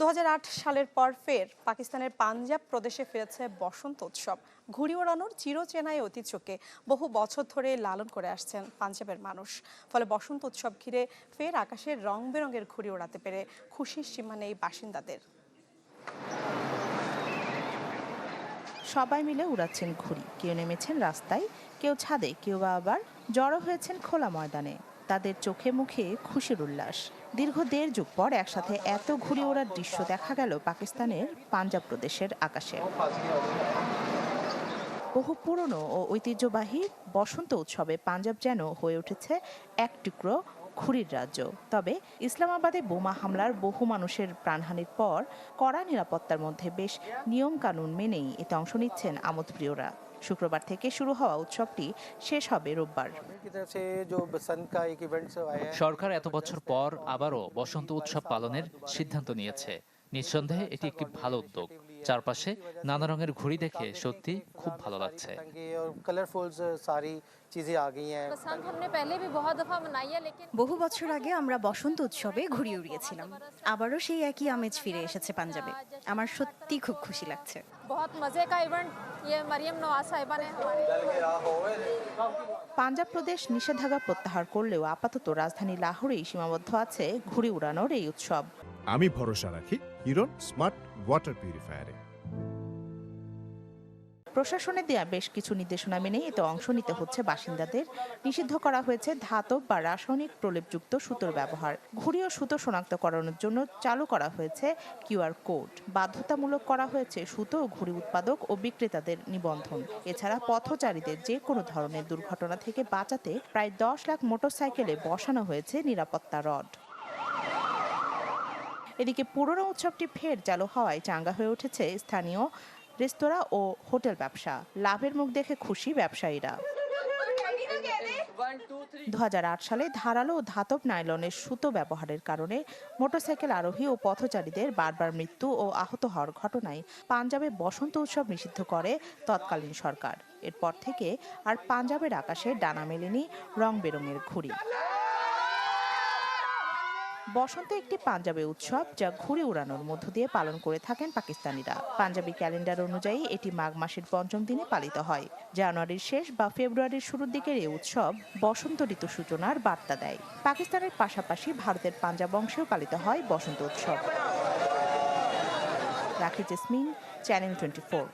2008 সালের পর ফের পাকিস্তানের পাঞ্জাব প্রদেশে ফিরেছে বসন্ত উৎসব। ঘুড়ি ওড়ানোর চিরচেনা এই ঐতিহ্যকে বহু বছর ধরে লালন করে আসছেন পাঞ্জাবের মানুষ। ফলে বসন্ত উৎসব ঘিরে ফের আকাশের রং বেরঙের ঘুড়ি ওড়াতে পেরে খুশির সীমা নেই বাসিন্দাদের। সবাই মিলে উড়াচ্ছেন ঘুড়ি, কেউ নেমেছেন রাস্তায়, কেউ ছাদে, কেউ বা আবার জড়ো হয়েছেন খোলা ময়দানে। তাদের চোখে মুখে খুশির উল্লাস। দীর্ঘ 1.5 যুগ পর একসাথে এত ঘুড়ি ওড়ার দৃশ্য দেখা গেল পাকিস্তানের পাঞ্জাব প্রদেশের আকাশে। বহু পুরনো ও ঐতিহ্যবাহী বসন্ত উৎসবে পাঞ্জাব যেন হয়ে উঠেছে এক টুকরো ঘুড়ির রাজ্য। তবে ইসলামাবাদে বোমা হামলার বহু মানুষের প্রাণহানির পর কড়া নিরাপত্তার মধ্যে বেশ নিয়ম কানুন মেনেই এতে অংশ নিচ্ছেন আমোদপ্রিয়রা। শুক্রবার থেকে শুরু হওয়া উৎসবটি শেষ হবে রোববার। সরকার এত বছর পর আবারও বসন্ত উৎসব পালনের সিদ্ধান্ত নিয়েছে। নিঃসন্দেহে এটি একটি ভালো উদ্যোগ। চারপাশে নানা রঙের ঘুড়ি দেখে সত্যি খুব ভালো লাগছে। বহু বছর আগে আমরা বসন্ত উৎসবে ঘুড়ি উড়িয়েছিলাম। আবারও সেই একই আমেজ ফিরে এসেছে পাঞ্জাবে। আমার সত্যি খুব খুশি লাগছে। পাঞ্জাব প্রদেশ নিষেধাজ্ঞা প্রত্যাহার করলেও আপাতত রাজধানী লাহোরেই সীমাবদ্ধ আছে ঘুড়ি উড়ানোর এই উৎসব। আমি ভরসা রাখি হিরন স্মার্ট ওয়াটার পিউরিফায়ারে। প্রশাসনের দেয়া বেশ কিছু নির্দেশনা মেনে এতে অংশ নিতে হচ্ছে বাসিন্দাদের। নিষিদ্ধ করা হয়েছে ধাতব বা রাসায়নিক প্রলেপযুক্ত সুতোর ব্যবহার। ঘুড়ি ও সুতো শনাক্তকরণের জন্য চালু করা হয়েছে QR কোড। বাধ্যতামূলক করা হয়েছে সুতো ও ঘুড়ি উৎপাদক ও বিক্রেতাদের নিবন্ধন। এছাড়া পথচারীদের যে কোনো ধরনের দুর্ঘটনা থেকে বাঁচাতে প্রায় 10 লাখ মোটরসাইকেলে বসানো হয়েছে নিরাপত্তা রড। এদিকে পুরনো উৎসবটি ফের চালু হওয়ায় চাঙ্গা হয়ে উঠেছে স্থানীয় রেস্তোরাঁ ও হোটেল ব্যবসা। লাভের মুখ দেখে খুশি ব্যবসায়ীরা। 2008 সালে ধারালো ও ধাতব নাইলনের সুতো ব্যবহারের কারণে মোটরসাইকেল আরোহী ও পথচারীদের বারবার মৃত্যু ও আহত হওয়ার ঘটনায় পাঞ্জাবে বসন্ত উৎসব নিষিদ্ধ করে তৎকালীন সরকার। এরপর থেকে আর পাঞ্জাবের আকাশে ডানা মেলেনি রং বেরঙের ঘুড়ি। বসন্ত একটি পাঞ্জাবি উৎসব যা ঘুড়ি উড়ানোর মধ্য দিয়ে পালন করে থাকেন পাকিস্তানিরা। পাঞ্জাবি ক্যালেন্ডার অনুযায়ী এটি মাঘ মাসের 5ম দিনে পালিত হয়। জানুয়ারির শেষ বা ফেব্রুয়ারির শুরুর দিকের এই উৎসব বসন্ত ঋতু সূচনার বার্তা দেয়। পাকিস্তানের পাশাপাশি ভারতের পাঞ্জাব অংশেও পালিত হয় বসন্ত উৎসব। রাখি জেসমিন, চ্যানেল 24।